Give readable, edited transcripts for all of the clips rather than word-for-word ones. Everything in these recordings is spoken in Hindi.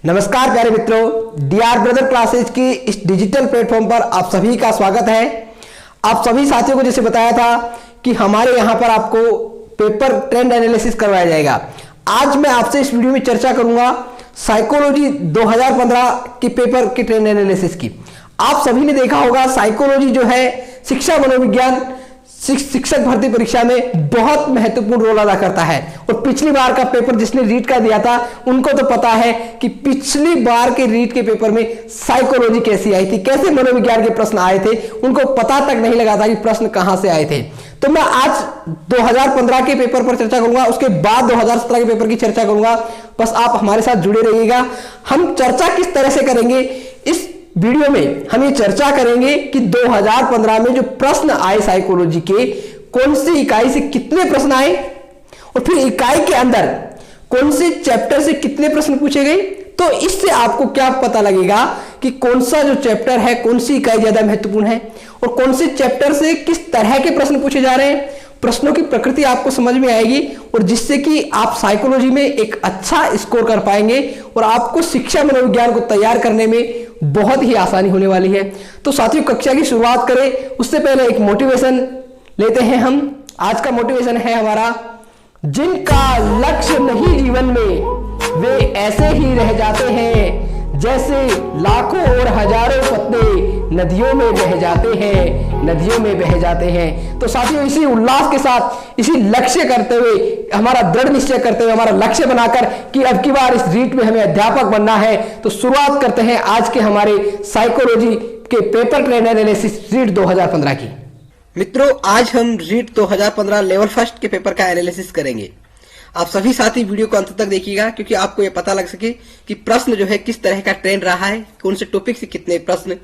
नमस्कार प्यारे मित्रों, डीआर ब्रदर क्लासेज की इस डिजिटल प्लेटफॉर्म पर आप सभी का स्वागत है। आप सभी साथियों को जैसे बताया था कि हमारे यहाँ पर आपको पेपर ट्रेंड एनालिसिस करवाया जाएगा। आज मैं आपसे इस वीडियो में चर्चा करूंगा साइकोलॉजी 2015 के पेपर के ट्रेंड एनालिसिस की। आप सभी ने देखा होगा साइकोलॉजी जो है शिक्षा मनोविज्ञान शिक्षक भर्ती परीक्षा में बहुत महत्वपूर्ण रोल अदा करता है। और पिछली बार का पेपर जिसने रीट का दिया था उनको तो पता है कि पिछली बार के रीट के पेपर में साइकोलॉजी कैसी आई थी, कैसे मनोविज्ञान के प्रश्न आए थे, उनको पता तक नहीं लगा था कि प्रश्न कहां से आए थे। तो मैं आज 2015 के पेपर पर चर्चा करूंगा, उसके बाद 2017 के पेपर की चर्चा करूंगा। बस आप हमारे साथ जुड़े रहिएगा। हम चर्चा किस तरह से करेंगे, इस वीडियो में हम ये चर्चा करेंगे कि 2015 में जो प्रश्न आए साइकोलॉजी के, कौन सी इकाई से कितने प्रश्न आए और फिर इकाई के अंदर कौन से चैप्टर से कितने प्रश्न पूछे गए। तो इससे आपको क्या पता लगेगा कि कौन सा जो चैप्टर है, कौन सी इकाई ज्यादा महत्वपूर्ण है और कौन से चैप्टर से किस तरह के प्रश्न पूछे जा रहे हैं। प्रश्नों की प्रकृति आपको समझ में आएगी और जिससे कि आप साइकोलॉजी में एक अच्छा स्कोर कर पाएंगे और आपको शिक्षा मनोविज्ञान को तैयार करने में बहुत ही आसानी होने वाली है। तो साथियों, कक्षा की शुरुआत करें उससे पहले एक मोटिवेशन लेते हैं हम। आज का मोटिवेशन है हमारा, जिनका लक्ष्य नहीं जीवन में वे ऐसे ही रह जाते हैं जैसे लाखों और हजारों पत्ते नदियों में बह जाते हैं, नदियों में बह जाते हैं। तो साथियों, इसी उल्लास के साथ, इसी लक्ष्य करते हुए, हमारा दृढ़ निश्चय करते हुए, हमारा लक्ष्य बनाकर कि अब की बार इस रीट में हमें अध्यापक बनना है, तो शुरुआत करते हैं आज के हमारे साइकोलॉजी के पेपर ट्रेंड एनालिसिस रीट 2015 की। मित्रों, आज हम रीट 2015 लेवल फर्स्ट के पेपर का एनालिसिस करेंगे। आप सभी साथी वीडियो को अंत तक देखिएगा क्योंकि आपको यह पता लग सके कि प्रश्न जो है किस तरह का ट्रेंड रहा है, कौन से टॉपिक से कितने प्रश्न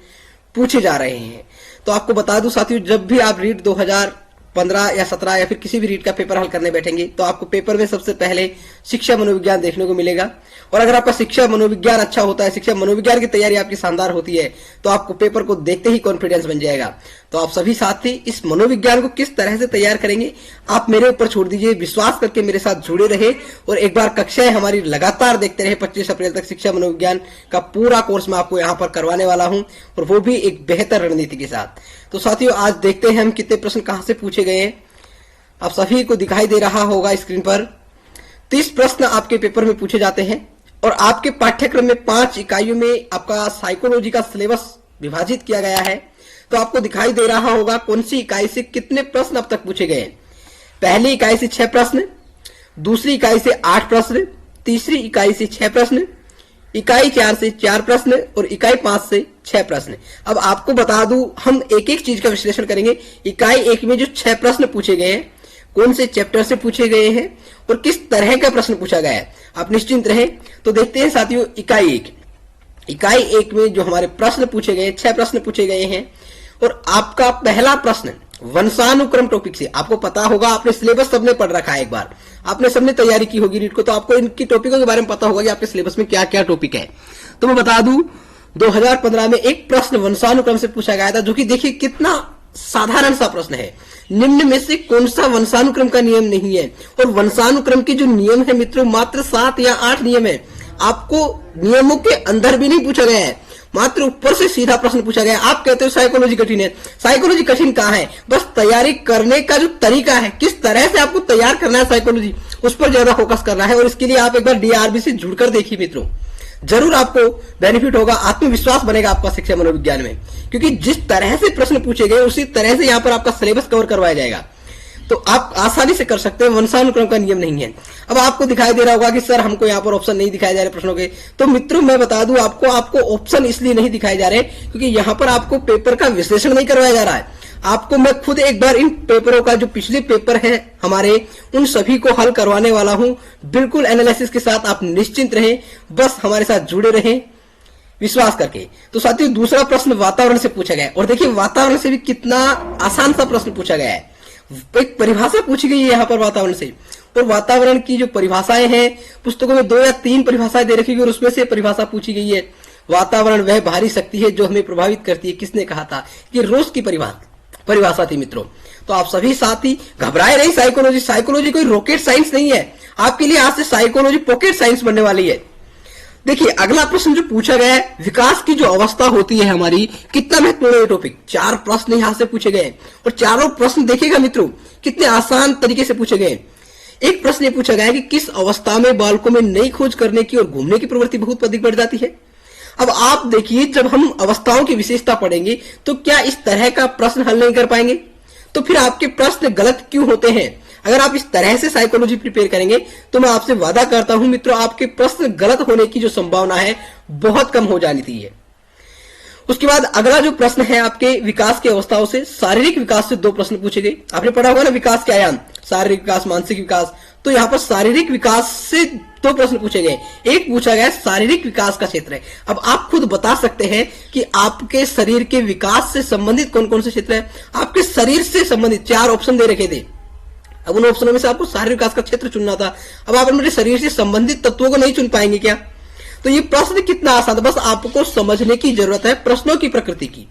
पूछे जा रहे हैं। तो आपको बता दूं साथियों, जब भी आप रीट 2015 या 17 या फिर किसी भी रीट का पेपर हल करने बैठेंगे तो आपको पेपर में सबसे पहले शिक्षा मनोविज्ञान देखने को मिलेगा। और अगर आपका शिक्षा मनोविज्ञान अच्छा होता है, शिक्षा मनोविज्ञान की तैयारी आपकी शानदार होती है, तो आपको पेपर को देखते ही कॉन्फिडेंस बन जाएगा। तो आप सभी साथी इस मनोविज्ञान को किस तरह से तैयार करेंगे आप मेरे ऊपर छोड़ दीजिए, विश्वास करके मेरे साथ जुड़े रहे और एक बार कक्षाएं हमारी लगातार देखते रहे। 25 अप्रैल तक शिक्षा मनोविज्ञान का पूरा कोर्स मैं आपको यहाँ पर करवाने वाला हूँ और वो भी एक बेहतर रणनीति के साथ। तो साथियों, आज देखते हैं हम कितने प्रश्न कहां से पूछे गए हैं। आप सभी को दिखाई दे रहा होगा स्क्रीन पर 30 प्रश्न आपके पेपर में पूछे जाते हैं और आपके पाठ्यक्रम में 5 इकाइयों में आपका साइकोलॉजी का सिलेबस विभाजित किया गया है। तो आपको दिखाई दे रहा होगा कौन सी इकाई से कितने प्रश्न अब तक पूछे गए हैं। पहली इकाई से 6 प्रश्न, दूसरी इकाई से 8 प्रश्न, तीसरी इकाई से 6 प्रश्न, इकाई 4 से 4 प्रश्न और इकाई 5 से 6 प्रश्न। अब आपको बता दूं, हम एक एक चीज का विश्लेषण करेंगे। इकाई 1 में जो 6 प्रश्न पूछे गए हैं, कौन से चैप्टर से पूछे गए हैं और किस तरह का प्रश्न पूछा गया है, आप निश्चिंत रहें। तो देखते हैं साथियों, इकाई 1 में जो हमारे प्रश्न पूछे गए, 6 प्रश्न पूछे गए हैं और आपका पहला प्रश्न वंशानुक्रम टॉपिक से। आपको पता होगा, आपने सिलेबस सबने पढ़ रखा है, एक बार आपने सबने तैयारी की होगी रीट को, तो आपको इनकी टॉपिकों के बारे में पता होगा कि आपके सिलेबस में क्या क्या टॉपिक है। तो मैं बता दूं, 2015 में एक प्रश्न वंशानुक्रम से पूछा गया था, जो कि देखिए कितना साधारण सा प्रश्न है। निम्न में से कौन सा वंशानुक्रम का नियम नहीं है। और वंशानुक्रम के जो नियम है मित्रों, मात्र 7 या 8 नियम है। आपको नियमों के अंदर भी नहीं पूछा गया है, मात्र ऊपर से सीधा प्रश्न पूछा गया। आप कहते हो साइकोलॉजी कठिन है, साइकोलॉजी कठिन कहाँ है, बस तैयारी करने का जो तरीका है, किस तरह से आपको तैयार करना है साइकोलॉजी, उस पर ज्यादा फोकस करना है। और इसके लिए आप एक बार डीआरबी से जुड़कर देखिए मित्रों, जरूर आपको बेनिफिट होगा, आत्मविश्वास बनेगा आपका शिक्षा मनोविज्ञान में, क्योंकि जिस तरह से प्रश्न पूछे गए उसी तरह से यहाँ पर आपका सिलेबस कवर करवाया जाएगा। तो आप आसानी से कर सकते हैं, वंशानुक्रम का नियम नहीं है। अब आपको दिखाई दे रहा होगा कि सर हमको यहाँ पर ऑप्शन नहीं दिखाए जा रहे प्रश्नों के। तो मित्रों, मैं बता दूं आपको ऑप्शन इसलिए नहीं दिखाए जा रहे क्योंकि यहाँ पर आपको पेपर का विश्लेषण नहीं करवाया जा रहा है। आपको मैं खुद एक बार इन पेपरों का, जो पिछले पेपर है हमारे, उन सभी को हल करवाने वाला हूं, बिल्कुल एनालिसिस के साथ। आप निश्चिंत रहें, बस हमारे साथ जुड़े रहें विश्वास करके। तो साथियों, दूसरा प्रश्न वातावरण से पूछा गया और देखिए वातावरण से भी कितना आसान सा प्रश्न पूछा गया है। एक परिभाषा पूछी गई है यहाँ पर वातावरण से, और वातावरण की जो परिभाषाएं हैं, पुस्तकों में 2 या 3 परिभाषाएं दे रखी है और उसमें से परिभाषा पूछी गई है। वातावरण वह भारी शक्ति है जो हमें प्रभावित करती है। किसने कहा था? ये रोज की परिभाषा थी मित्रों। तो आप सभी साथी घबराए नहीं, साइकोलॉजी कोई रॉकेट साइंस नहीं है। आपके लिए आज से साइकोलॉजी पॉकेट साइंस बनने वाली है। देखिए अगला प्रश्न जो पूछा गया है, विकास की जो अवस्था होती है हमारी, कितना महत्वपूर्ण है टॉपिक। 4 प्रश्न यहां से पूछे गए और चारों प्रश्न देखिएगा मित्रों कितने आसान तरीके से पूछे गए। एक प्रश्न ये पूछा गया है कि किस अवस्था में बालकों में नई खोज करने की और घूमने की प्रवृत्ति बहुत अधिक बढ़ जाती है। अब आप देखिए जब हम अवस्थाओं की विशेषता पढ़ेंगे तो क्या इस तरह का प्रश्न हल नहीं कर पाएंगे, तो फिर आपके प्रश्न गलत क्यों होते हैं। अगर आप इस तरह से साइकोलॉजी प्रिपेयर करेंगे तो मैं आपसे वादा करता हूं मित्रों आपके प्रश्न गलत होने की जो संभावना है बहुत कम हो जाती है। उसके बाद अगला जो प्रश्न है आपके विकास की अवस्थाओं से शारीरिक विकास से 2 प्रश्न पूछे गए। आपने पढ़ा होगा ना विकास के आयाम, शारीरिक विकास, मानसिक विकास, तो यहां पर शारीरिक विकास से 2 प्रश्न पूछे गए। एक पूछा गया शारीरिक विकास का क्षेत्र है। अब आप खुद बता सकते हैं कि आपके शरीर के विकास से संबंधित कौन कौन से क्षेत्र है। आपके शरीर से संबंधित 4 ऑप्शन दे रखे थे, अब उन ऑप्शनों में से आपको शारीरिक विकास का क्षेत्र चुनना था। अब आप अपने शरीर से संबंधित तत्वों को नहीं चुन पाएंगे क्या। तो ये प्रश्न कितना आसान था, बस आपको समझने की जरूरत है प्रश्नों की प्रकृति की।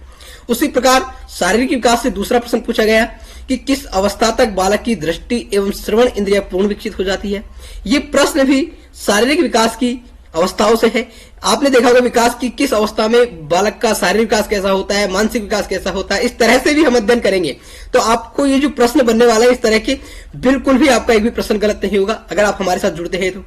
उसी प्रकार शारीरिक विकास से दूसरा प्रश्न पूछा गया कि किस अवस्था तक बालक की दृष्टि एवं श्रवण इंद्रिया पूर्ण विकसित हो जाती है। ये प्रश्न भी शारीरिक विकास की अवस्थाओं से है। आपने देखा होगा विकास की किस अवस्था में बालक का शारीरिक विकास कैसा होता है, मानसिक विकास कैसा होता है, इस तरह से भी हम अध्ययन करेंगे। तो आपको ये जो प्रश्न बनने वाला है इस तरह के, बिल्कुल भी आपका एक भी प्रश्न गलत नहीं होगा अगर आप हमारे साथ जुड़ते हैं तो।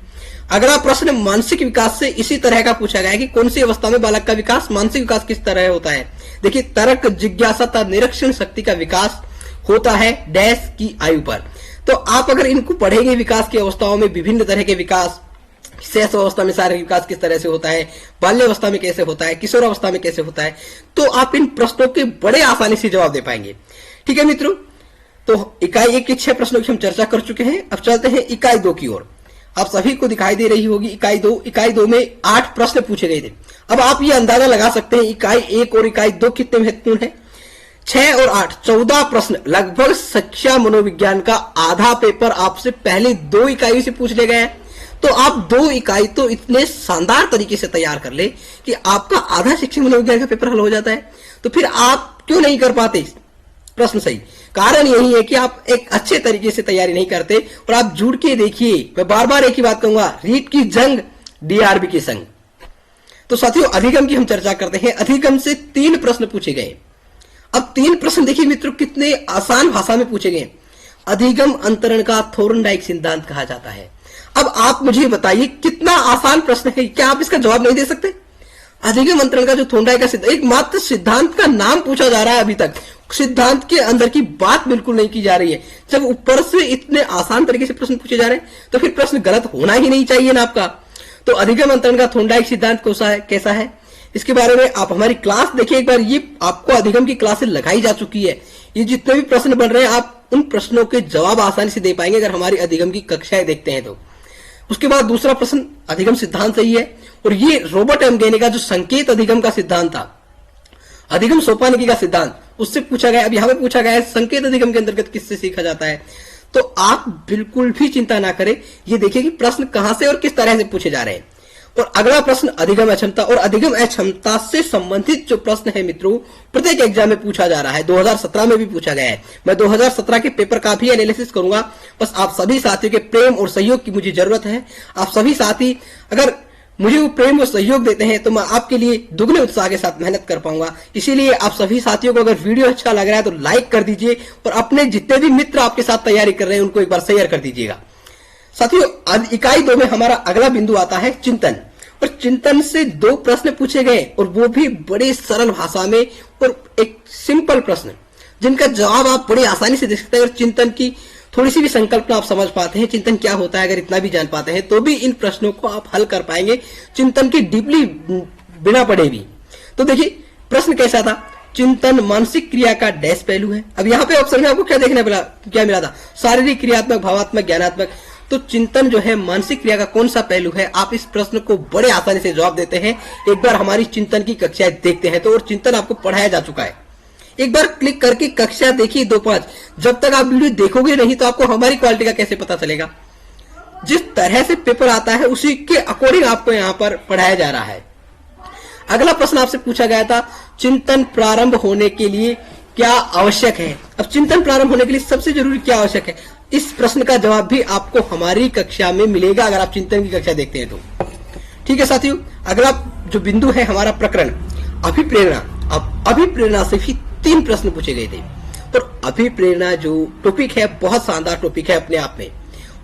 अगला प्रश्न मानसिक विकास से इसी तरह का पूछा गया है कि कौन सी अवस्था में बालक का विकास, मानसिक विकास किस तरह होता है। देखिए तर्क, जिज्ञासा तथा निरीक्षण शक्ति का विकास होता है डैश की आयु पर। तो आप अगर इनको पढ़ेंगे विकास की अवस्थाओं में विभिन्न तरह के विकास, शेष अवस्था में शारीरिक विकास किस तरह से होता है, बाल्यावस्था में कैसे होता है, किशोर अवस्था में कैसे होता है, तो आप इन प्रश्नों के बड़े आसानी से जवाब दे पाएंगे। ठीक है मित्रों, तो इकाई 1 के 6 प्रश्नों की हम चर्चा कर चुके हैं। अब चलते हैं इकाई 2 की ओर। आप सभी को दिखाई दे रही होगी इकाई 2 में 8 प्रश्न पूछे गए थे। अब आप ये अंदाजा लगा सकते हैं इकाई 1 और इकाई 2 कितने महत्वपूर्ण है। 6 और 8 14 प्रश्न, लगभग शिक्षा मनोविज्ञान का आधा पेपर आपसे पहले 2 इकाई से पूछ ले गए हैं। तो आप 2 इकाई तो इतने शानदार तरीके से तैयार कर ले कि आपका आधा शिक्षा मनोविज्ञान का पेपर हल हो जाता है। तो फिर आप क्यों नहीं कर पाते प्रश्न सही। कारण यही है कि आप एक अच्छे तरीके से तैयारी नहीं करते और आप जुड़ के देखिए। मैं बार बार एक ही बात कहूंगा, रीट की जंग डीआरबी के संग। तो साथियों अधिगम की हम चर्चा करते हैं। अधिगम से 3 प्रश्न पूछे गए। अब 3 प्रश्न देखिए मित्रों कितने आसान भाषा में पूछे गए। अधिगम अंतरण का थोर्नडाइक सिद्धांत कहा जाता है। अब आप मुझे बताइए कितना आसान प्रश्न है, क्या आप इसका जवाब नहीं दे सकते। अधिगम अंतरण का जो थोर्नडाइक का सिद्धांत, एक मात्र सिद्धांत का नाम पूछा जा रहा है। अभी तक सिद्धांत के अंदर की बात बिल्कुल नहीं की जा रही है। जब ऊपर से इतने आसान तरीके से प्रश्न पूछे जा रहे हैं तो फिर प्रश्न गलत होना ही नहीं चाहिए ना आपका। तो अधिगम अंतरण का थोर्नडाइक सिद्धांत कैसा है, इसके बारे में आप हमारी क्लास देखिए एक बार। ये आपको अधिगम की क्लासेस लगाई जा चुकी है। ये जितने भी प्रश्न बन रहे हैं आप उन प्रश्नों के जवाब आसानी से दे पाएंगे अगर हमारी अधिगम की कक्षाएं देखते हैं तो। उसके बाद दूसरा प्रश्न अधिगम सिद्धांत सही है, और ये रॉबर्ट एम गेने का जो संकेत अधिगम का सिद्धांत था, अधिगम सोपानिकी का सिद्धांत, उससे पूछा गया। अब यहां पे पूछा गया है संकेत अधिगम के अंतर्गत किससे सीखा जाता है। तो आप बिल्कुल भी चिंता ना करें, ये देखिए कि प्रश्न कहां से और किस तरह से पूछे जा रहे हैं। और अगला प्रश्न अधिगम अक्षमता, और अधिगम अक्षमता से संबंधित जो प्रश्न है मित्रों प्रत्येक एग्जाम में पूछा जा रहा है। 2017 में भी पूछा गया है। मैं 2017 के पेपर का भी एनालिसिस करूंगा। बस आप सभी साथियों के प्रेम और सहयोग की मुझे जरूरत है। आप सभी साथी अगर मुझे वो प्रेम और सहयोग देते हैं तो मैं आपके लिए दुगने उत्साह के साथ मेहनत कर पाऊंगा। इसीलिए आप सभी साथियों को अगर वीडियो अच्छा लग रहा है तो लाइक कर दीजिए, और अपने जितने भी मित्र आपके साथ तैयारी कर रहे हैं उनको एक बार शेयर कर दीजिएगा। साथियों इकाई 2 में हमारा अगला बिंदु आता है चिंतन, और चिंतन से 2 प्रश्न पूछे गए, और वो भी बड़े सरल भाषा में, और एक सिंपल प्रश्न जिनका जवाब आप बड़ी आसानी से दे सकते हैं। अगर चिंतन की थोड़ी सी भी संकल्पना आप समझ पाते हैं, चिंतन क्या होता है, अगर इतना भी जान पाते हैं तो भी इन प्रश्नों को आप हल कर पाएंगे चिंतन की डीपली बिना पढ़े भी। तो देखिए प्रश्न कैसा था, चिंतन मानसिक क्रिया का डैश पहलू है। अब यहाँ पे ऑप्शन में आपको क्या मिला था, शारीरिक, क्रियात्मक, भावात्मक, ज्ञानात्मक। तो चिंतन जो है मानसिक क्रिया का कौन सा पहलू है, आप इस प्रश्न को बड़े आसानी से जवाब देते हैं। एक बार हमारी चिंतन की कक्षाएं देखते हैं तो, और चिंतन आपको पढ़ाया जा चुका है। एक बार क्लिक करके कक्षा देखिए 2-5। जब तक आप वीडियो देखोगे नहीं तो आपको हमारी क्वालिटी का कैसे पता चलेगा। जिस तरह से पेपर आता है उसी के अकॉर्डिंग आपको यहाँ पर पढ़ाया जा रहा है। अगला प्रश्न आपसे पूछा गया था, चिंतन प्रारंभ होने के लिए क्या आवश्यक है। अब चिंतन प्रारंभ होने के लिए सबसे जरूरी क्या आवश्यक है, इस प्रश्न का जवाब भी आपको हमारी कक्षा में मिलेगा अगर आप चिंतन की कक्षा देखते हैं तो। ठीक है साथियों, अगला जो बिंदु है हमारा प्रकरण अभिप्रेरणा। अब अभिप्रेरणा से भी 3 प्रश्न पूछे गए थे और अभिप्रेरणा जो टॉपिक है बहुत शानदार टॉपिक है अपने आप में।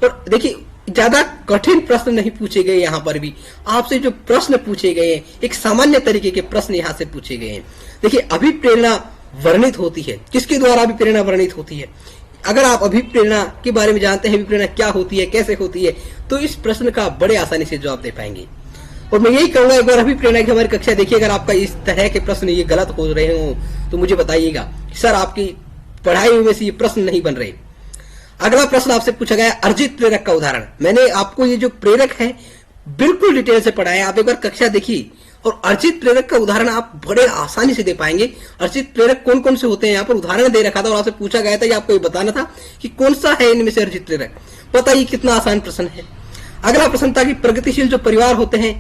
और देखिए ज्यादा कठिन प्रश्न नहीं पूछे गए, यहाँ पर भी आपसे जो प्रश्न पूछे गए हैं एक सामान्य तरीके के प्रश्न यहाँ से पूछे गए हैं। देखिए अभिप्रेरणा वर्णित होती है, किसके द्वारा अभिप्रेरणा वर्णित होती है? अगर आप अभिप्रेरणा के बारे में जानते हैं, अभिप्रेरणा क्या होती है, कैसे होती है, तो इस प्रश्न का बड़े आसानी से जवाब दे पाएंगे। और मैं यही कहूंगा एक बार अभिप्रेरणा की हमारी कक्षा देखिए, अगर आपका इस तरह के प्रश्न ये गलत हो रहे हो तो मुझे बताइएगा सर आपकी पढ़ाई में से ये प्रश्न नहीं बन रहे। अगला प्रश्न आपसे पूछा गया अर्जित प्रेरक का उदाहरण। मैंने आपको ये जो प्रेरक है बिल्कुल डिटेल से पढ़ाया, आप एक बार कक्षा देखिए और अर्जित प्रेरक का उदाहरण आप बड़े आसानी से दे पाएंगे। अर्जित प्रेरक कौन कौन से होते हैं यहाँ पर उदाहरण दे रखा था और आपसे पूछा गया था, आपको ये बताना था कि कौन सा है इनमें से अर्जित प्रेरक। बताइए कितना आसान प्रश्न है। अगला प्रश्न था कि प्रगतिशील जो परिवार होते हैं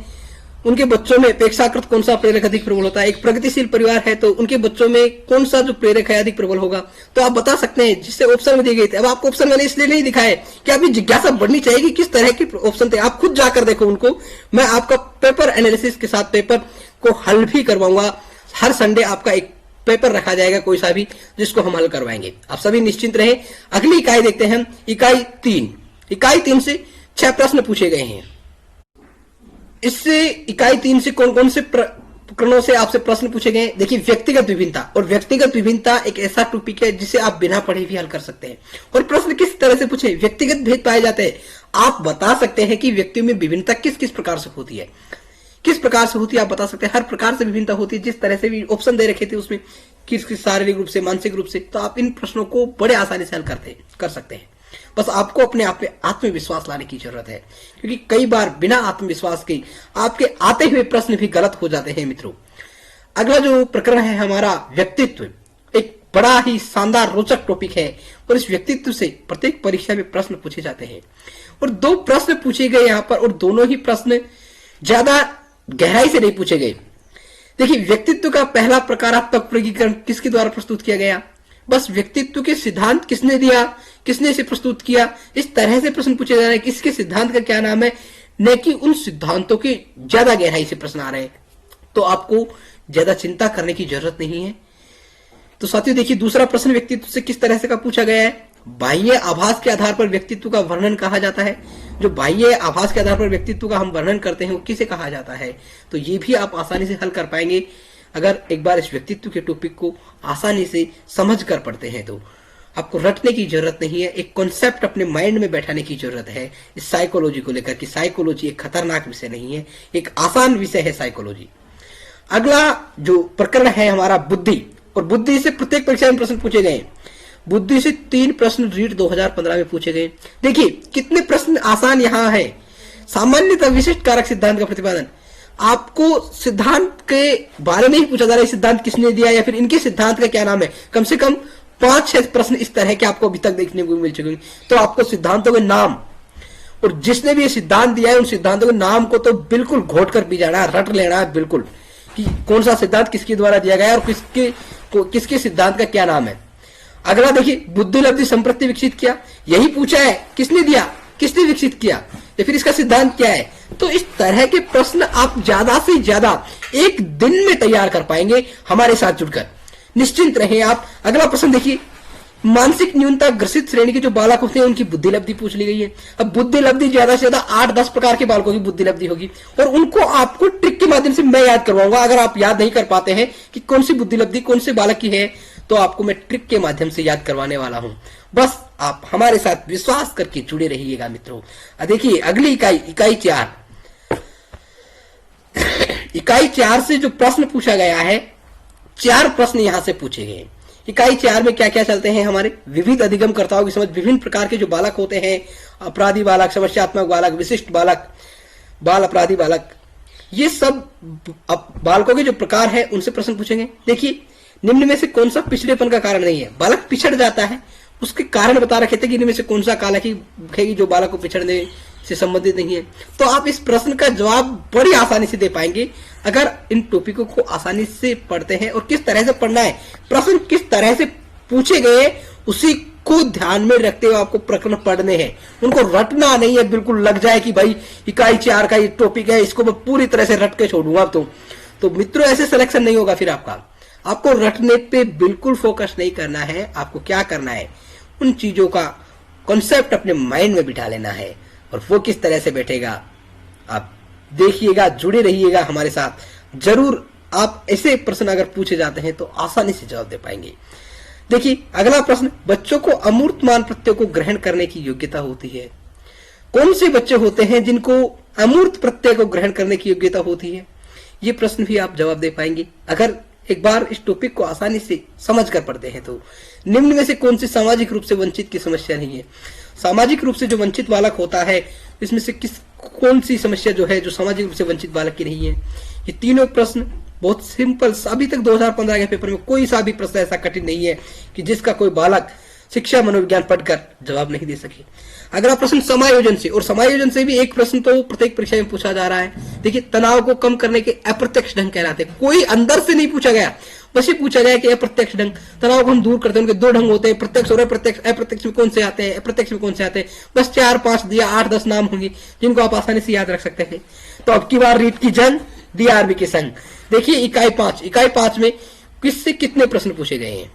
उनके बच्चों में अपेक्षाकृत कौन सा प्रेरक अधिक प्रबल होता है। एक प्रगतिशील परिवार है तो उनके बच्चों में कौन सा जो प्रेरक है अधिक प्रबल होगा, तो आप बता सकते हैं, जिससे ऑप्शन में दिए गए थे। अब आपको ऑप्शन मैंने इसलिए नहीं दिखाए कि आपकी जिज्ञासा बढ़नी चाहिए कि किस तरह के ऑप्शन थे, आप खुद जाकर देखो उनको। मैं आपका पेपर एनालिसिस के साथ पेपर को हल भी करवाऊंगा। हर संडे आपका एक पेपर रखा जाएगा कोई सा भी, जिसको हम हल करवाएंगे। आप सभी निश्चिंत रहें। अगली इकाई देखते हैं हम, इकाई 3। इकाई 3 से 6 प्रश्न पूछे गए हैं। इससे इकाई 3 से कौन कौन से प्रकरणों से आपसे प्रश्न पूछे गए? देखिए व्यक्तिगत विभिन्नता, और व्यक्तिगत विभिन्नता एक ऐसा टॉपिक है जिसे आप बिना पढ़े भी हल कर सकते हैं। और प्रश्न किस तरह से पूछे? व्यक्तिगत भेद पाए जाते हैं। आप बता सकते हैं कि व्यक्तियों में विभिन्नता किस किस प्रकार से होती है, किस प्रकार से होती है आप बता सकते हैं। हर प्रकार से विभिन्नता होती है, जिस तरह से भी ऑप्शन दे रखे थे उसमें, किस किस शारीरिक रूप से, मानसिक रूप से। तो आप इन प्रश्नों को बड़े आसानी से हल कर सकते हैं। बस आपको अपने आप में आत्मविश्वास लाने की जरूरत है, क्योंकि कई बार बिना आत्मविश्वास के आपके आते हुए प्रश्न भी गलत हो जाते हैं मित्रों। अगला जो प्रकरण है हमारा व्यक्तित्व, एक बड़ा ही शानदार रोचक टॉपिक है और इस व्यक्तित्व से प्रत्येक परीक्षा में प्रश्न पूछे जाते हैं। और 2 प्रश्न पूछे गए यहाँ पर, और दोनों ही प्रश्न ज्यादा गहराई से नहीं पूछे गए। देखिए व्यक्तित्व का पहला प्रकारात्मक वर्गीकरण किसके द्वारा प्रस्तुत किया गया? बस व्यक्तित्व के सिद्धांत किसने दिया, किसने इसे प्रस्तुत किया, इस तरह से प्रश्न पूछे जा रहे हैं कि इसके सिद्धांत का क्या नाम है, न कि उन सिद्धांतों की ज्यादा गहराई से प्रश्न आ रहे हैं। तो आपको ज्यादा चिंता करने की जरूरत नहीं है। तो साथियों देखिए दूसरा प्रश्न व्यक्तित्व से किस तरह से का पूछा गया है। बाह्य आभास के आधार पर व्यक्तित्व का वर्णन कहा जाता है। जो बाह्य आभास के आधार पर व्यक्तित्व का हम वर्णन करते हैं वो किसे कहा जाता है, तो ये भी आप आसानी से हल कर पाएंगे अगर एक बार इस व्यक्तित्व के टॉपिक को आसानी से समझ कर पढ़ते हैं। तो आपको रटने की जरूरत नहीं है, एक कॉन्सेप्ट अपने माइंड में बैठाने की जरूरत है इस साइकोलॉजी को लेकर कि साइकोलॉजी एक खतरनाक विषय नहीं है, एक आसान विषय है साइकोलॉजी। अगला जो प्रकरण है हमारा बुद्धि, और बुद्धि से प्रत्येक परीक्षा में प्रश्न पूछे गए। बुद्धि से 3 प्रश्न रीट 2015 में पूछे गए। देखिए कितने प्रश्न आसान यहाँ है। सामान्यतः विशिष्ट कारक सिद्धांत का प्रतिपादन, आपको सिद्धांत के बारे में ही पूछा जा रहा है, सिद्धांत किसने दिया या फिर इनके सिद्धांत का क्या नाम है। कम से कम 5-6 प्रश्न इस तरह के आपको अभी तक देखने को मिल चुके हैं। तो आपको सिद्धांतों के नाम और जिसने भी ये सिद्धांत दिया है उन सिद्धांतों के नाम को तो बिल्कुल घोट कर पी जाना है, रट लेना है बिल्कुल कि कौन सा सिद्धांत किसके द्वारा दिया गया है और किसके सिद्धांत का क्या नाम है। अगला देखिए बुद्धि लब्धि संप्रति विकसित किया, यही पूछा है किसने दिया, किसने विकसित किया या फिर इसका सिद्धांत क्या है। तो इस तरह के प्रश्न आप ज्यादा से ज्यादा एक दिन में तैयार कर पाएंगे हमारे साथ जुड़कर, निश्चिंत रहें आप। अगला प्रश्न देखिए, मानसिक न्यूनता ग्रसित श्रेणी के जो बालक होते हैं उनकी बुद्धि लब्धि पूछ ली गई है। अब बुद्धि लब्धि ज्यादा से ज्यादा 8-10 प्रकार के बालकों की बुद्धि लब्धि होगी और उनको आपको ट्रिक के माध्यम से मैं याद करवाऊंगा। अगर आप याद नहीं कर पाते हैं कि कौन सी बुद्धि लब्धि कौन से बालक की है तो आपको मैं ट्रिक के माध्यम से याद करवाने वाला हूं। बस आप हमारे साथ विश्वास करके जुड़े रहिएगा मित्रों। देखिए अगली इकाई 4 इकाई 4 से जो प्रश्न पूछा गया है, 4 प्रश्न यहां से पूछे गए। इकाई 4 में क्या क्या चलते हैं हमारे, विविध अधिगमकर्ताओं की समझ, विभिन्न प्रकार के जो बालक होते हैं, अपराधी बालक, समस्यात्मक बालक, विशिष्ट बालक, बाल अपराधी बालक, ये सब बालकों के जो प्रकार है उनसे प्रश्न पूछेंगे। देखिए निम्न में से कौन सा पिछड़ेपन का कारण नहीं है, बालक पिछड़ जाता है उसके कारण बता रखे थे कि इनमें से कौन सा कालक है जो बालक को पिछड़ने से संबंधित नहीं है। तो आप इस प्रश्न का जवाब बड़ी आसानी से दे पाएंगे अगर इन टॉपिकों को आसानी से पढ़ते हैं। और किस तरह से पढ़ना है, प्रश्न किस तरह से पूछे गए उसी को ध्यान में रखते हुए आपको प्रकरण पढ़ने हैं, उनको रटना नहीं है। बिल्कुल लग जाए कि भाई इकाई 4 का ये टॉपिक है, इसको मैं पूरी तरह से रट के छोड़ूंगा अब तो मित्रों ऐसे सिलेक्शन नहीं होगा। फिर आपको रटने पे बिल्कुल फोकस नहीं करना है। आपको क्या करना है, उन चीजों का कॉन्सेप्ट अपने माइंड में बिठा लेना है, और वो किस तरह से बैठेगा आप देखिएगा, जुड़े रहिएगा हमारे साथ। जरूर आप ऐसे प्रश्न अगर पूछे जाते हैं तो आसानी से जवाब दे पाएंगे। देखिए अगला प्रश्न, बच्चों को अमूर्त मान प्रत्ययों को ग्रहण करने की योग्यता होती है। कौन से बच्चे होते हैं जिनको अमूर्त प्रत्यय को ग्रहण करने की योग्यता होती है? ये प्रश्न भी आप जवाब दे पाएंगे अगर एक बार इस टॉपिक को आसानी से समझ कर पढ़ते हैं। तो निम्न में से कौन सी सामाजिक रूप से वंचित की समस्या नहीं है? सामाजिक रूप से जो वंचित बालक होता है, इसमें से कौन सी समस्या जो है जो सामाजिक रूप से वंचित बालक की नहीं है? ये तीनों प्रश्न बहुत सिंपल, अभी तक 2015 के पेपर में कोई सा भी प्रश्न ऐसा कठिन नहीं है कि जिसका कोई बालक शिक्षा मनोविज्ञान पढ़कर जवाब नहीं दे सके। अगला प्रश्न समायोजन से, और समायोजन से भी एक प्रश्न तो प्रत्येक परीक्षा में पूछा जा रहा है। देखिए तनाव को कम करने के अप्रत्यक्ष ढंग कहलाते हैं। कोई अंदर से नहीं पूछा गया, बस ये पूछा गया कि अप्रत्यक्ष ढंग, तनाव को हम दूर करते हैं। उनके 2 ढंग होते हैं, प्रत्यक्ष और अप्रत्यक्ष। अप्रत्यक्ष में कौन से आते हैं, अप्रत्यक्ष में कौन से आते हैं? बस 4-5 दिया, 8-10 नाम होंगे जिनको आप आसानी से याद रख सकते हैं। तो अब की बार रीत की जंग DRB के संग। देखिए इकाई 5 में किससे कितने प्रश्न पूछे गए हैं?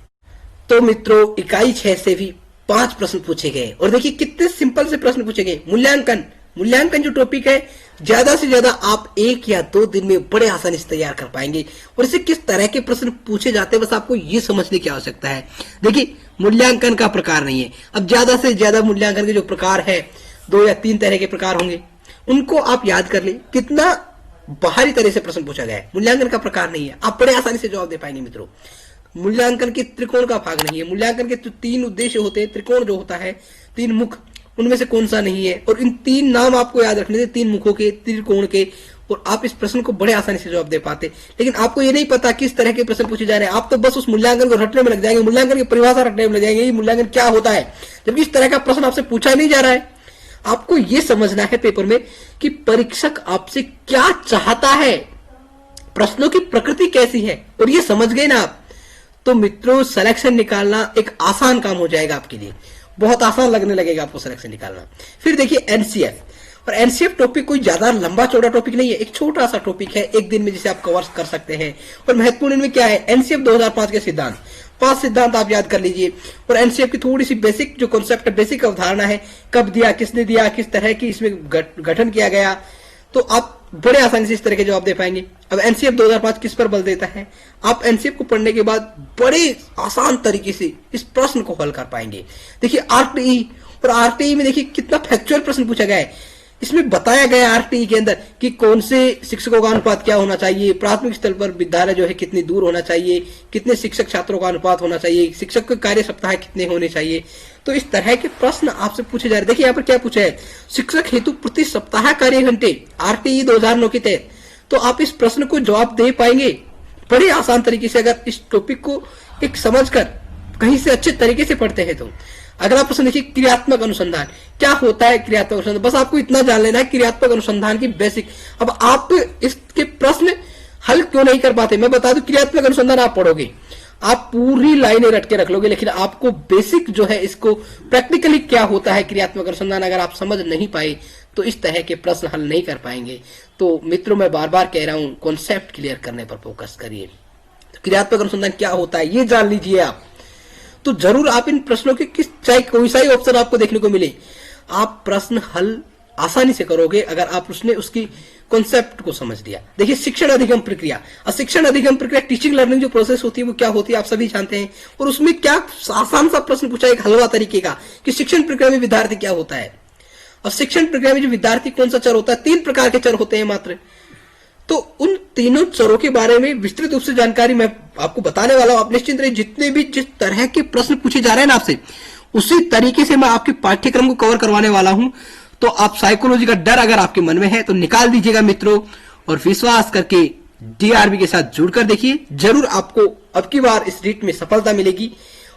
तो मित्रों इकाई 6 से भी 5 प्रश्न पूछे गए, और देखिए कितने सिंपल से प्रश्न पूछे गए। मूल्यांकन जो टॉपिक है, ज्यादा से ज्यादा आप 1 या 2 दिन में बड़े आसानी से तैयार कर पाएंगे। और इससे किस तरह के प्रश्न पूछे जाते हैं बस आपको ये समझने की आवश्यकता है। देखिए मूल्यांकन का प्रकार नहीं है, अब ज्यादा से ज्यादा मूल्यांकन के जो प्रकार है 2 या 3 तरह के प्रकार होंगे, उनको आप याद कर ले। कितना बाहरी तरह से प्रश्न पूछा गया है, मूल्यांकन का प्रकार नहीं है, आप बड़े आसानी से जवाब दे पाएंगे। मित्रों मूल्यांकन के त्रिकोण का भाग नहीं है। मूल्यांकन के 3 उद्देश्य होते हैं। त्रिकोण जो होता है 3 मुख, उनमें से कौन सा नहीं है? और इन 3 नाम आपको याद रखने थे, 3 मुखों के, त्रिकोण के, और आप इस प्रश्न को बड़े आसानी से जवाब दे पाते। लेकिन आपको ये नहीं पता किस तरह के प्रश्न पूछे जा रहे हैं, आप तो बस उस मूल्यांकन को रटने में लग जाएंगे, मूल्यांकन की परिभाषा रटने में लग जाएंगे, ये मूल्यांकन क्या होता है, जबकि इस तरह का प्रश्न आपसे पूछा नहीं जा रहा है। आपको यह समझना है पेपर में कि परीक्षक आपसे क्या चाहता है, प्रश्नों की प्रकृति कैसी है, और ये समझ गए ना आप, तो मित्रों सिलेक्शन निकालना एक आसान काम हो जाएगा आपके लिए, बहुत आसान लगने लगेगा आपको सिलेक्शन निकालना। फिर देखिए एनसीएफ, और एनसीएफ टॉपिक कोई ज्यादा लंबा चौड़ा टॉपिक नहीं है, एक छोटा सा टॉपिक है, एक दिन में जिसे आप कवर कर सकते हैं। और महत्वपूर्ण इनमें क्या है, एनसीएफ 2005 के सिद्धांत, 5 सिद्धांत आप याद कर लीजिए। और एनसीएफ की थोड़ी सी बेसिक जो कॉन्सेप्ट है, बेसिक अवधारणा है, कब दिया, किसने दिया, किस तरह की इसमें गठन किया गया, तो आप बड़े आसानी से इस तरह के जवाब दे पाएंगे। अब एनसीएफ 2005 किस पर बल देता है, आप एनसीएफ को पढ़ने के बाद बड़े आसान तरीके से इस प्रश्न को हल कर पाएंगे। देखिए आरटीई, और आरटीई में देखिए कितना फैक्चुअल प्रश्न पूछा गया है। इसमें बताया गया आरटीई के अंदर कि कौन से शिक्षकों का अनुपात क्या होना चाहिए, प्राथमिक स्तर पर विद्यालय जो है कितनी दूर होना चाहिए, कितने शिक्षक छात्रों का अनुपात होना चाहिए, शिक्षक के कार्य सप्ताह कितने होने चाहिए। तो इस तरह के प्रश्न आपसे पूछे जा रहे हैं। देखिए यहाँ पर क्या पूछा है, शिक्षक हेतु प्रति सप्ताह कार्य घंटे, आरटीई 2009 के तहत। तो आप इस प्रश्न को जवाब दे पाएंगे बड़े आसान तरीके से अगर इस टॉपिक को एक समझकर कहीं से अच्छे तरीके से पढ़ते हैं तो। अगला प्रश्न देखिए क्रियात्मक अनुसंधान, क्या होता है क्रियात्मक अनुसंधान, बस आपको इतना जान लेना है क्रियात्मक अनुसंधान की बेसिक। अब आप इसके प्रश्न हल क्यों नहीं कर पाते, मैं बता दूं, क्रियात्मक अनुसंधान आप पढ़ोगे, आप पूरी लाइनें रट के रख लोगे, लेकिन आपको बेसिक जो है इसको प्रैक्टिकली क्या होता है क्रियात्मक अनुसंधान अगर आप समझ नहीं पाए तो इस तरह के प्रश्न हल नहीं कर पाएंगे। तो मित्रों मैं बार बार कह रहा हूं, कॉन्सेप्ट क्लियर करने पर फोकस करिए। तो क्रियात्मक अनुसंधान क्या होता है ये जान लीजिए आप, तो जरूर आप इन प्रश्नों के चाहे कोई सा ही ऑप्शन आपको देखने को मिले, आप प्रश्न हल आसानी से करोगे अगर आप उसकी कॉन्सेप्ट को समझ लिया। देखिए शिक्षण अधिगम प्रक्रिया, शिक्षण अधिगम प्रक्रिया टीचिंग लर्निंग जो प्रोसेस होती है वो क्या होती है आप सभी जानते हैं। और उसमें क्या आसान सा प्रश्न पूछा एक हलवा तरीके का कि शिक्षण प्रक्रिया में विद्यार्थी क्या होता है। और शिक्षण प्रक्रिया में जो विद्यार्थी कौन सा चर होता है, 3 प्रकार के चर होते हैं मात्र। तो उन तीनों चरों के बारे में विस्तृत रूप से जानकारी मैं आपको बताने वाला हूं। आप निश्चिंत रहिए, जितने भी जिस तरह के प्रश्न पूछे जा रहे हैं ना आपसे, उसी तरीके से मैं आपके पाठ्यक्रम को कवर करवाने वाला हूं। तो आप साइकोलॉजी का डर अगर आपके मन में है तो निकाल दीजिएगा मित्रों, और विश्वास करके डीआरबी के साथ जुड़कर देखिए, जरूर आपको अब की बार इस रीट में सफलता मिलेगी।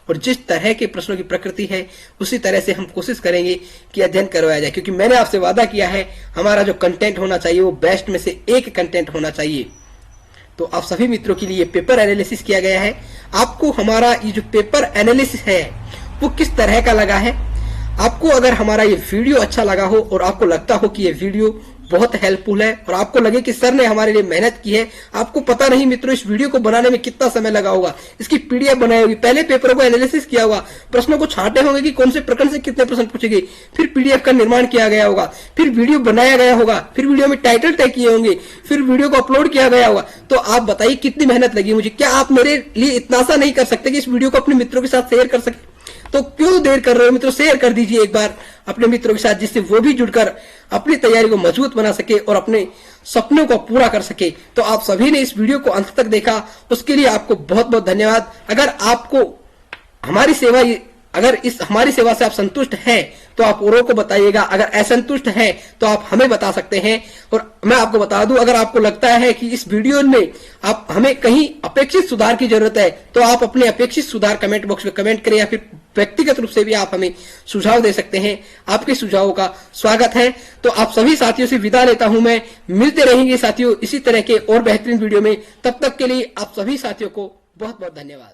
और जिस तरह के प्रश्नों की प्रकृति है उसी तरह से हम कोशिश करेंगे कि अध्ययन करवाया जाए, क्योंकि मैंने आपसे वादा किया है हमारा जो कंटेंट होना चाहिए वो बेस्ट में से एक कंटेंट होना चाहिए। तो आप सभी मित्रों के लिए पेपर एनालिसिस किया गया है। आपको हमारा ये जो पेपर एनालिसिस है वो किस तरह का लगा है। आपको अगर हमारा ये वीडियो अच्छा लगा हो और आपको लगता हो कि ये वीडियो बहुत हेल्पफुल है और आपको लगे कि सर ने हमारे लिए मेहनत की है, आपको पता नहीं मित्रों इस वीडियो को बनाने में कितना समय लगा होगा, इसकी पीडीएफ बनाई होगी, पहले पेपरों को एनालिसिस किया होगा, प्रश्नों को छांटे होंगे कि कौन से प्रकरण से कितने प्रश्न पूछेंगे, फिर पीडीएफ का निर्माण किया गया होगा, फिर वीडियो बनाया गया होगा, फिर वीडियो में टाइटल तय किए होंगे, फिर वीडियो को अपलोड किया गया होगा। तो आप बताइए कितनी मेहनत लगी मुझे। क्या आप मेरे लिए इतना सा नहीं कर सकते कि इस वीडियो को अपने मित्रों के साथ शेयर कर सके? तो क्यों देर कर रहे हो मित्रों, शेयर कर दीजिए एक बार अपने मित्रों के साथ, जिससे वो भी जुड़कर अपनी तैयारी को मजबूत बना सके और अपने सपनों को पूरा कर सके। तो आप सभी ने इस वीडियो को अंत तक देखा, उसके लिए आपको बहुत बहुत धन्यवाद। अगर आपको हमारी सेवा हमारी सेवा से आप संतुष्ट हैं तो आप औरों को बताइएगा, अगर असंतुष्ट हैं तो आप हमें बता सकते हैं। और मैं आपको बता दूं, अगर आपको लगता है कि इस वीडियो में आप हमें कहीं अपेक्षित सुधार की जरूरत है तो आप अपने अपेक्षित सुधार कमेंट बॉक्स में कमेंट करें, या फिर व्यक्तिगत रूप से भी आप हमें सुझाव दे सकते हैं। आपके सुझावों का स्वागत है। तो आप सभी साथियों से विदा लेता हूं मैं। मिलते रहेंगे साथियों इसी तरह के और बेहतरीन वीडियो में। तब तक के लिए आप सभी साथियों को बहुत बहुत धन्यवाद।